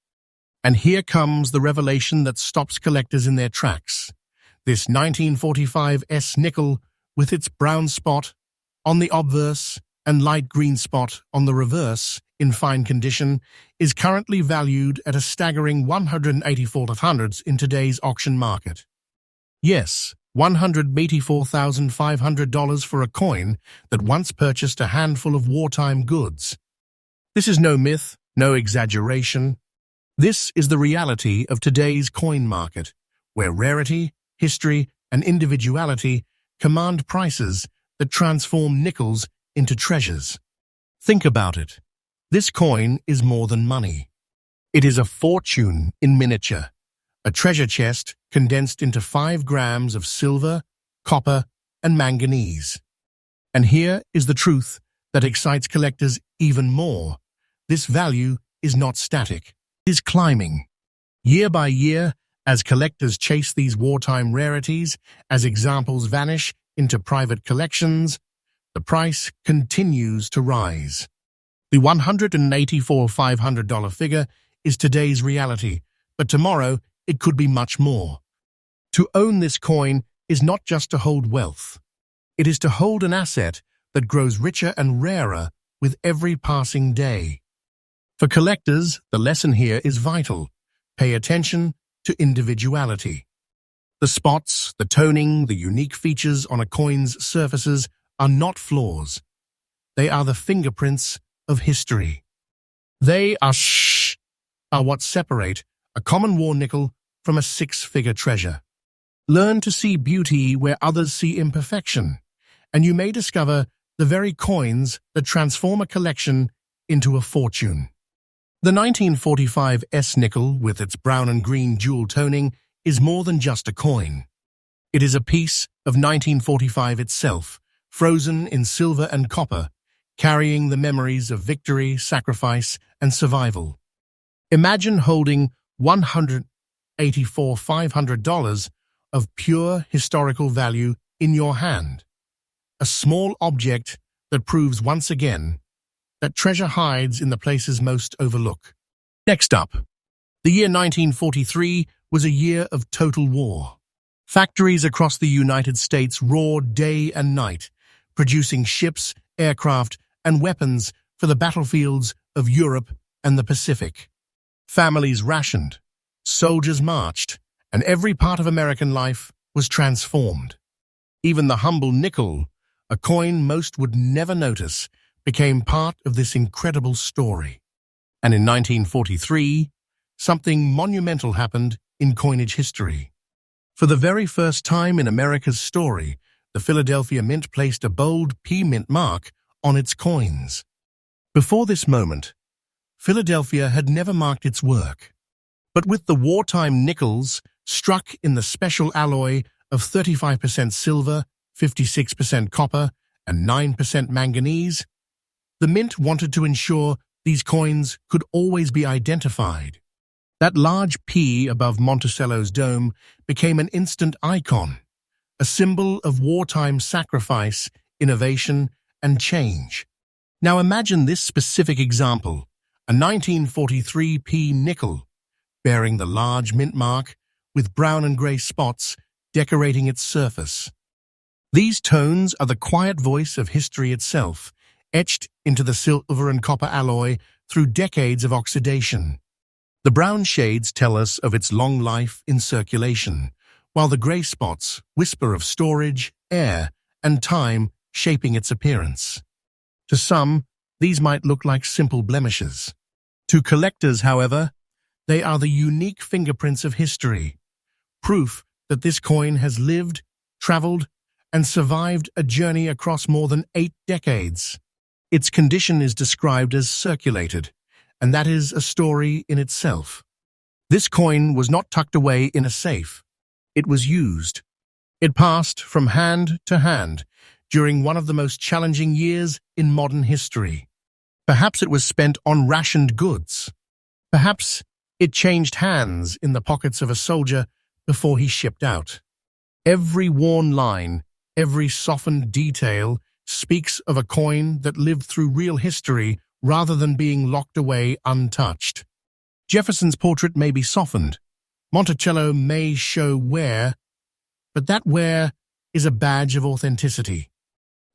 And here comes the revelation that stops collectors in their tracks. This 1945 S-nickel, with its brown spot on the obverse and light green spot on the reverse in fine condition, is currently valued at a staggering $184,000 in today's auction market. Yes, $184,500 for a coin that once purchased a handful of wartime goods. This is no myth, no exaggeration. This is the reality of today's coin market, where rarity, history, and individuality command prices that transform nickels into treasures. Think about it. This coin is more than money. It is a fortune in miniature, a treasure chest condensed into 5 grams of silver, copper, and manganese. And here is the truth that excites collectors even more. This value is not static. It is climbing. Year by year, as collectors chase these wartime rarities, as examples vanish into private collections, the price continues to rise. The $184,500 figure is today's reality, but tomorrow it could be much more. To own this coin is not just to hold wealth. It is to hold an asset that grows richer and rarer with every passing day. For collectors, the lesson here is vital. Pay attention to individuality. The spots, the toning, the unique features on a coin's surfaces are not flaws. They are the fingerprints of history. They are what separate a common war nickel from a 6-figure treasure. Learn to see beauty where others see imperfection, and you may discover the very coins that transform a collection into a fortune. The 1945 S-nickel, with its brown and green jewel toning, is more than just a coin. It is a piece of 1945 itself, frozen in silver and copper, carrying the memories of victory, sacrifice, and survival. Imagine holding $184,500 of pure historical value in your hand, a small object that proves once again that treasure hides in the places most overlooked. Next up, the year 1943 was a year of total war. Factories across the United States roared day and night, producing ships, aircraft, and weapons for the battlefields of Europe and the Pacific. Families rationed, soldiers marched, and every part of American life was transformed. Even the humble nickel, a coin most would never notice, became part of this incredible story. And in 1943, something monumental happened in coinage history. For the very first time in America's story, the Philadelphia Mint placed a bold P Mint mark on its coins. Before this moment, Philadelphia had never marked its work. But with the wartime nickels struck in the special alloy of 35% silver, 56% copper, and 9% manganese, the Mint wanted to ensure these coins could always be identified. That large P above Monticello's dome became an instant icon, a symbol of wartime sacrifice, innovation, and change. Now imagine this specific example, a 1943 P nickel, bearing the large mint mark with brown and grey spots decorating its surface. These tones are the quiet voice of history itself, etched into the silver and copper alloy through decades of oxidation. The brown shades tell us of its long life in circulation, while the grey spots whisper of storage, air, and time shaping its appearance. To some, these might look like simple blemishes. To collectors, however, they are the unique fingerprints of history, proof that this coin has lived, traveled, and survived a journey across more than 8 decades. Its condition is described as circulated, and that is a story in itself. This coin was not tucked away in a safe. It was used. It passed from hand to hand during one of the most challenging years in modern history. Perhaps it was spent on rationed goods. Perhaps it changed hands in the pockets of a soldier before he shipped out. Every worn line, every softened detail speaks of a coin that lived through real history rather than being locked away untouched. Jefferson's portrait may be softened. Monticello may show wear, but that wear is a badge of authenticity.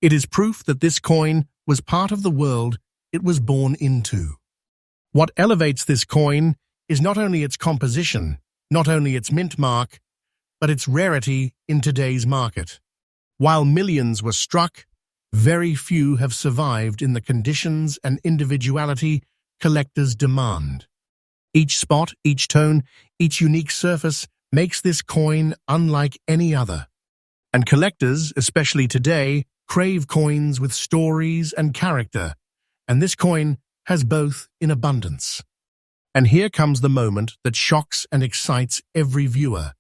It is proof that this coin was part of the world it was born into. What elevates this coin is not only its composition, not only its mint mark, but its rarity in today's market. While millions were struck, very few have survived in the conditions and individuality collectors demand. Each spot, each tone, each unique surface makes this coin unlike any other. And collectors, especially today, crave coins with stories and character, and this coin has both in abundance. And here comes the moment that shocks and excites every viewer.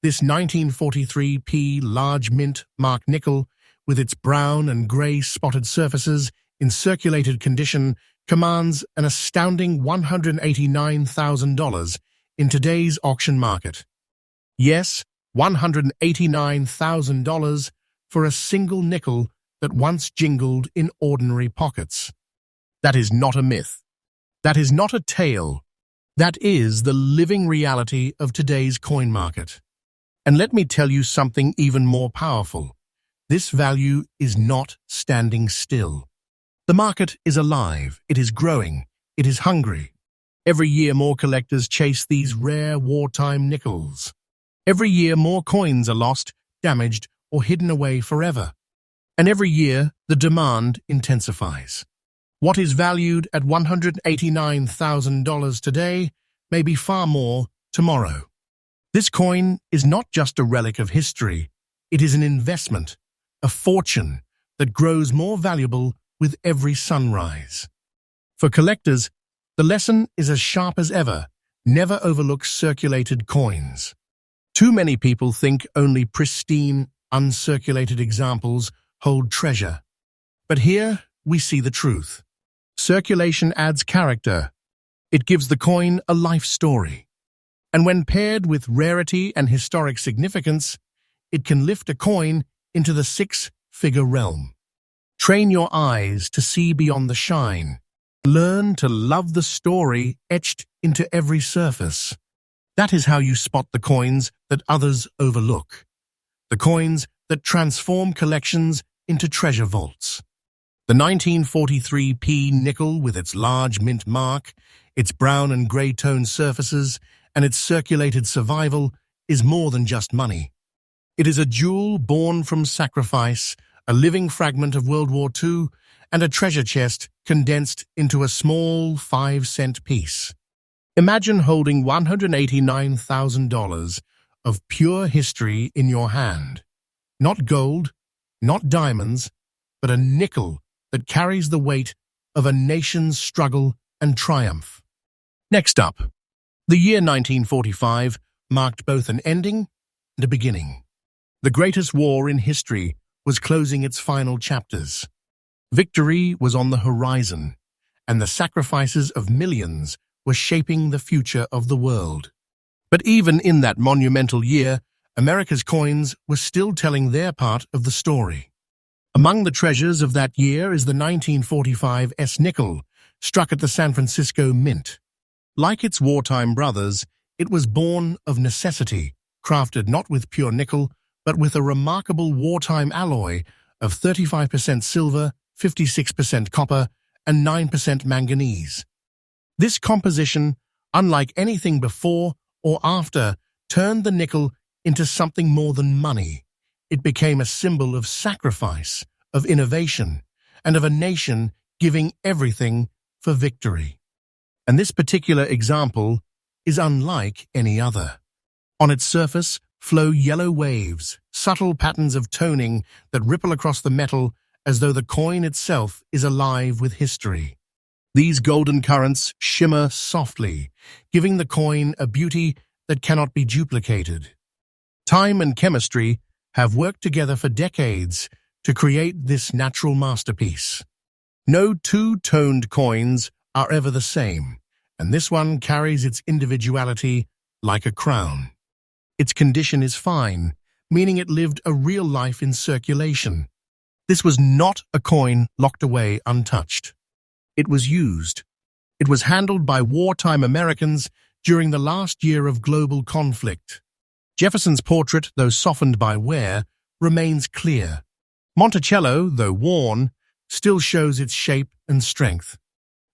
This 1943 P large mint mark nickel, with its brown and grey spotted surfaces in circulated condition, commands an astounding $189,000 in today's auction market. Yes, $189,000 for a single nickel that once jingled in ordinary pockets. That is not a myth. That is not a tale. That is the living reality of today's coin market. And let me tell you something even more powerful. This value is not standing still. The market is alive, it is growing, it is hungry. Every year more collectors chase these rare wartime nickels. Every year more coins are lost, damaged, or hidden away forever. And every year the demand intensifies. What is valued at $189,000 today may be far more tomorrow. This coin is not just a relic of history, it is an investment, a fortune that grows more valuable with every sunrise. For collectors, the lesson is as sharp as ever: never overlook circulated coins. Too many people think only pristine, uncirculated examples hold treasure. But here we see the truth. Circulation adds character. It gives the coin a life story. And when paired with rarity and historic significance, it can lift a coin into the six-figure realm. Train your eyes to see beyond the shine. Learn to love the story etched into every surface. That is how you spot the coins that others overlook. The coins that transform collections into treasure vaults. The 1943 P nickel with its large mint mark, its brown and grey toned surfaces, and its circulated survival is more than just money. It is a jewel born from sacrifice, a living fragment of World War II, and a treasure chest condensed into a small 5-cent piece. Imagine holding $189,000 of pure history in your hand. Not gold, not diamonds, but a nickel that carries the weight of a nation's struggle and triumph. Next up, the year 1945 marked both an ending and a beginning. The greatest war in history was closing its final chapters. Victory was on the horizon, and the sacrifices of millions were shaping the future of the world. But even in that monumental year, America's coins were still telling their part of the story. Among the treasures of that year is the 1945 S nickel, struck at the San Francisco Mint. Like its wartime brothers, it was born of necessity, crafted not with pure nickel, but with a remarkable wartime alloy of 35% silver, 56% copper, and 9% manganese. This composition, unlike anything before or after, turned the nickel into something more than money. It became a symbol of sacrifice, of innovation, and of a nation giving everything for victory. And this particular example is unlike any other. On its surface flow yellow waves, subtle patterns of toning that ripple across the metal as though the coin itself is alive with history. These golden currents shimmer softly, giving the coin a beauty that cannot be duplicated. Time and chemistry have worked together for decades to create this natural masterpiece. No two-toned coins are ever the same, and this one carries its individuality like a crown. Its condition is fine, meaning it lived a real life in circulation. This was not a coin locked away untouched. It was used. It was handled by wartime Americans during the last year of global conflict. Jefferson's portrait, though softened by wear, remains clear. Monticello, though worn, still shows its shape and strength.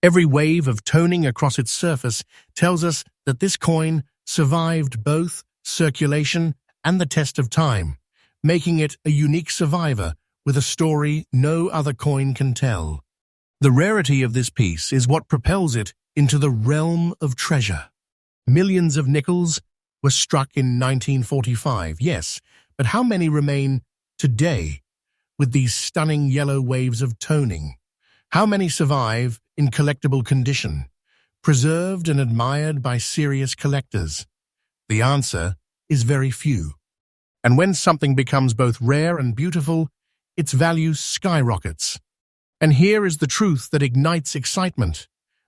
Every wave of toning across its surface tells us that this coin survived both circulation and the test of time, making it a unique survivor with a story no other coin can tell. The rarity of this piece is what propels it into the realm of treasure. Millions of nickels were struck in 1945, yes, but how many remain today with these stunning yellow waves of toning? How many survive in collectible condition, preserved and admired by serious collectors? The answer is very few. And when something becomes both rare and beautiful, its value skyrockets. And here is the truth that ignites excitement.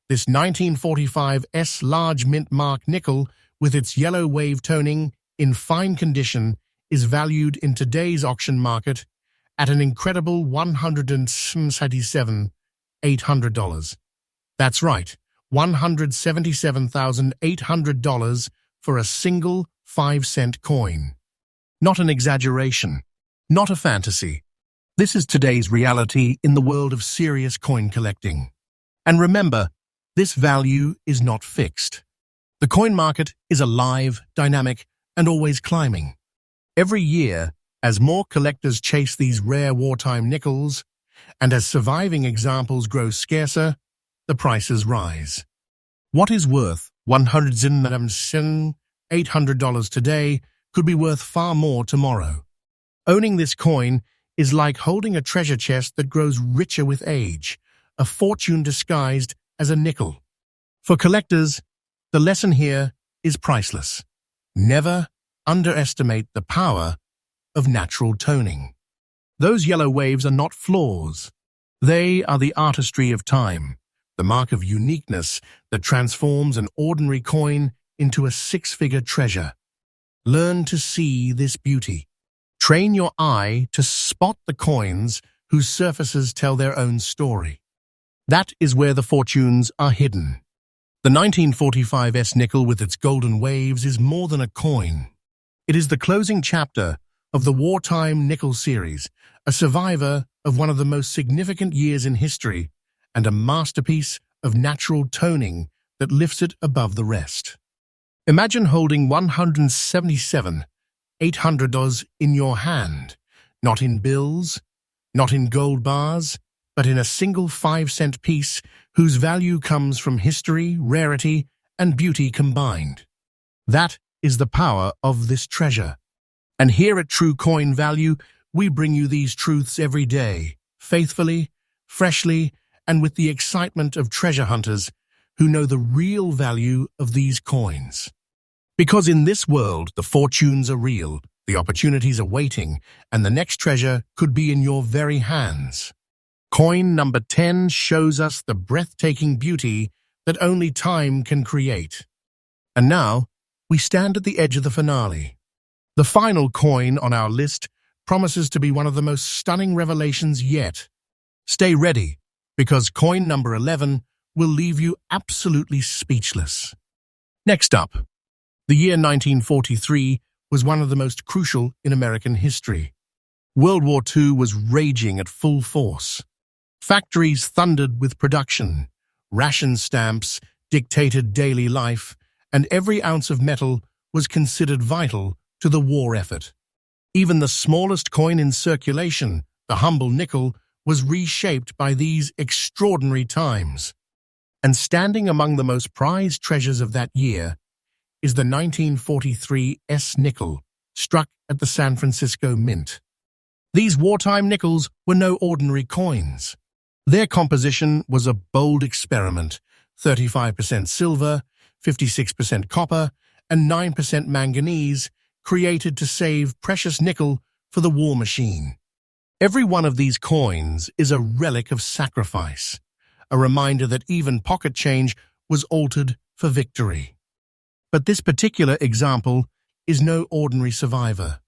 This 1945 S large mint mark nickel, with its yellow wave toning in fine condition, is valued in today's auction market at an incredible $177,800. That's right, $177,800 for a single 5-cent coin. Not an exaggeration, not a fantasy. This is today's reality in the world of serious coin collecting. And remember, this value is not fixed. The coin market is alive, dynamic, and always climbing. Every year, as more collectors chase these rare wartime nickels, and as surviving examples grow scarcer, the prices rise. What is worth $177,800 today could be worth far more tomorrow. Owning this coin is like holding a treasure chest that grows richer with age, a fortune disguised as a nickel. For collectors, the lesson here is priceless. Never underestimate the power of natural toning. Those yellow waves are not flaws. They are the artistry of time, the mark of uniqueness that transforms an ordinary coin into a six-figure treasure. Learn to see this beauty. Train your eye to spot the coins whose surfaces tell their own story. That is where the fortunes are hidden. The 1945 S nickel with its golden waves is more than a coin. It is the closing chapter of the Wartime Nickel series, a survivor of one of the most significant years in history and a masterpiece of natural toning that lifts it above the rest. Imagine holding 177 $800 in your hand, not in bills, not in gold bars, but in a single 5-cent piece whose value comes from history, rarity, and beauty combined. That is the power of this treasure. And here at True Coin Value, we bring you these truths every day, faithfully, freshly, and with the excitement of treasure hunters who know the real value of these coins. Because in this world, the fortunes are real, the opportunities are waiting, and the next treasure could be in your very hands. Coin number 10 shows us the breathtaking beauty that only time can create. And now, we stand at the edge of the finale. The final coin on our list promises to be one of the most stunning revelations yet. Stay ready, because coin number 11 will leave you absolutely speechless. Next up, the year 1943 was one of the most crucial in American history. World War II was raging at full force. Factories thundered with production, ration stamps dictated daily life, and every ounce of metal was considered vital to the war effort. Even the smallest coin in circulation, the humble nickel, was reshaped by these extraordinary times. And standing among the most prized treasures of that year is the 1943 S nickel, struck at the San Francisco Mint. These wartime nickels were no ordinary coins. Their composition was a bold experiment: 35% silver, 56% copper, and 9% manganese, created to save precious nickel for the war machine. Every one of these coins is a relic of sacrifice, a reminder that even pocket change was altered for victory. But this particular example is no ordinary survivor.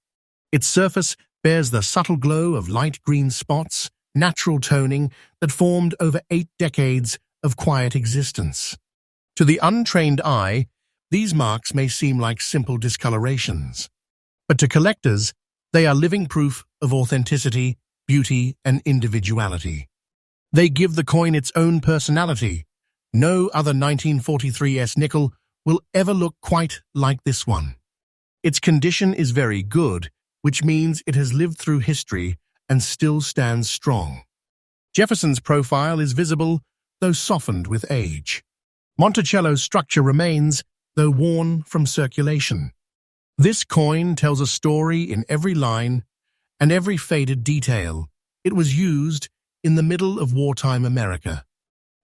Its surface bears the subtle glow of light green spots, natural toning that formed over 8 decades of quiet existence. To the untrained eye, these marks may seem like simple discolorations. But to collectors, they are living proof of authenticity, beauty, and individuality. They give the coin its own personality. No other 1943 S nickel will ever look quite like this one. Its condition is very good, which means it has lived through history and still stands strong. Jefferson's profile is visible, though softened with age. Monticello's structure remains, though worn from circulation. This coin tells a story in every line and every faded detail. It was used in the middle of wartime America.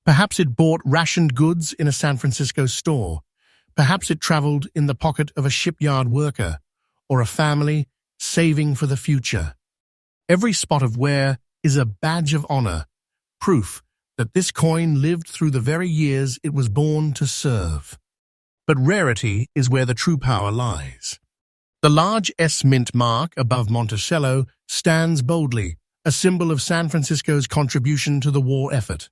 Perhaps it bought rationed goods in a San Francisco store. Perhaps it traveled in the pocket of a shipyard worker or a family saving for the future. Every spot of wear is a badge of honor, proof that this coin lived through the very years it was born to serve. But rarity is where the true power lies. The large S mint mark above Monticello stands boldly, a symbol of San Francisco's contribution to the war effort.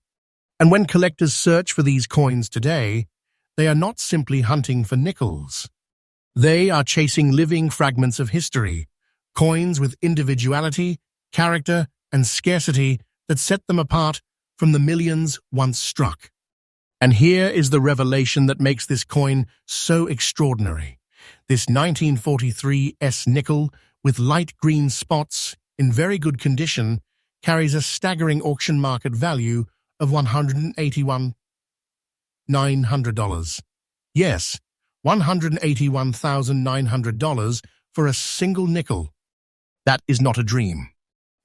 And when collectors search for these coins today, they are not simply hunting for nickels. They are chasing living fragments of history, coins with individuality, character, and scarcity that set them apart from the millions once struck. And here is the revelation that makes this coin so extraordinary. This 1943 S nickel with light green spots in very good condition carries a staggering auction market value of $181,900. Yes, $181,900 for a single nickel. That is not a dream.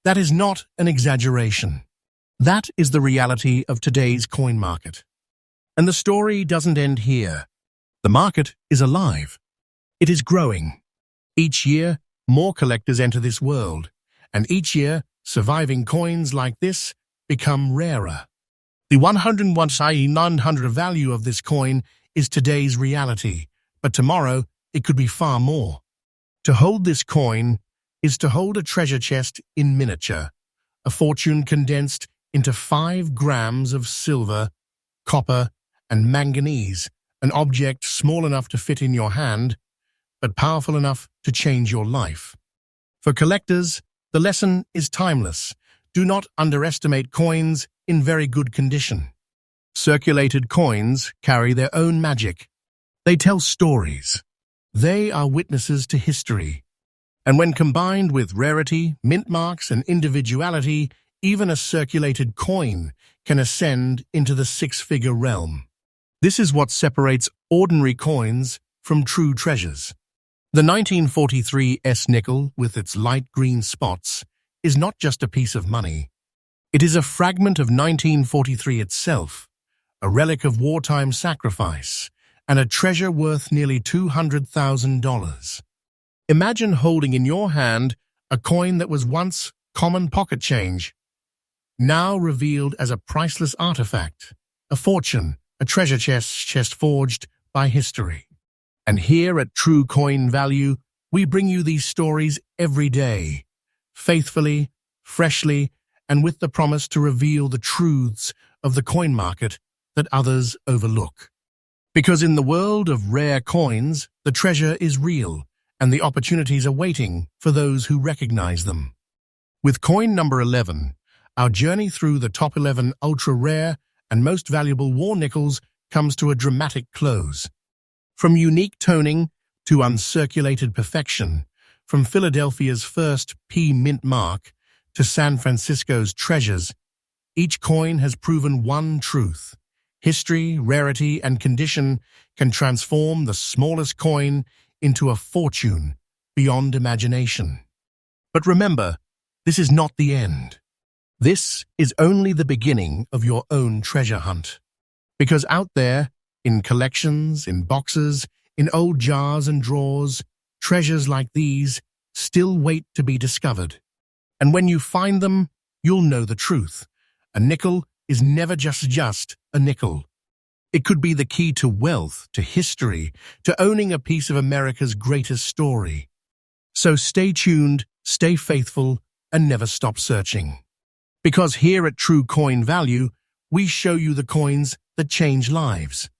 That is not an exaggeration. That is the reality of today's coin market. And the story doesn't end here. The market is alive. It is growing. Each year, more collectors enter this world, and each year, Surviving coins like this become rarer. The 101,900 value of this coin is today's reality, but tomorrow it could be far more. To hold this coin is to hold a treasure chest in miniature, a fortune condensed into 5 grams of silver, copper, and manganese, an object small enough to fit in your hand, but powerful enough to change your life. For collectors, the lesson is timeless. Do not underestimate coins in very good condition. Circulated coins carry their own magic. They tell stories. They are witnesses to history. And when combined with rarity, mint marks, and individuality, even a circulated coin can ascend into the 6-figure realm. This is what separates ordinary coins from true treasures. The 1943 S nickel, with its light green spots, is not just a piece of money. It is a fragment of 1943 itself, a relic of wartime sacrifice, and a treasure worth nearly $200,000. Imagine holding in your hand a coin that was once common pocket change, now revealed as a priceless artifact, a fortune, a treasure chest forged by history. And here at True Coin Value, we bring you these stories every day, faithfully, freshly, and with the promise to reveal the truths of the coin market that others overlook. Because in the world of rare coins, the treasure is real, and the opportunities are waiting for those who recognize them. With coin number 11, our journey through the top 11 ultra-rare and most valuable war nickels comes to a dramatic close. From unique toning to uncirculated perfection, from Philadelphia's first P mint mark to San Francisco's treasures, each coin has proven one truth. History, rarity, and condition can transform the smallest coin into a fortune beyond imagination. But remember, this is not the end. This is only the beginning of your own treasure hunt. Because out there, in collections, in boxes, in old jars and drawers, treasures like these still wait to be discovered. And when you find them, you'll know the truth. A nickel is never just a nickel. It could be the key to wealth, to history, to owning a piece of America's greatest story. So stay tuned, stay faithful, and never stop searching. Because here at True Coin Value, we show you the coins that change lives.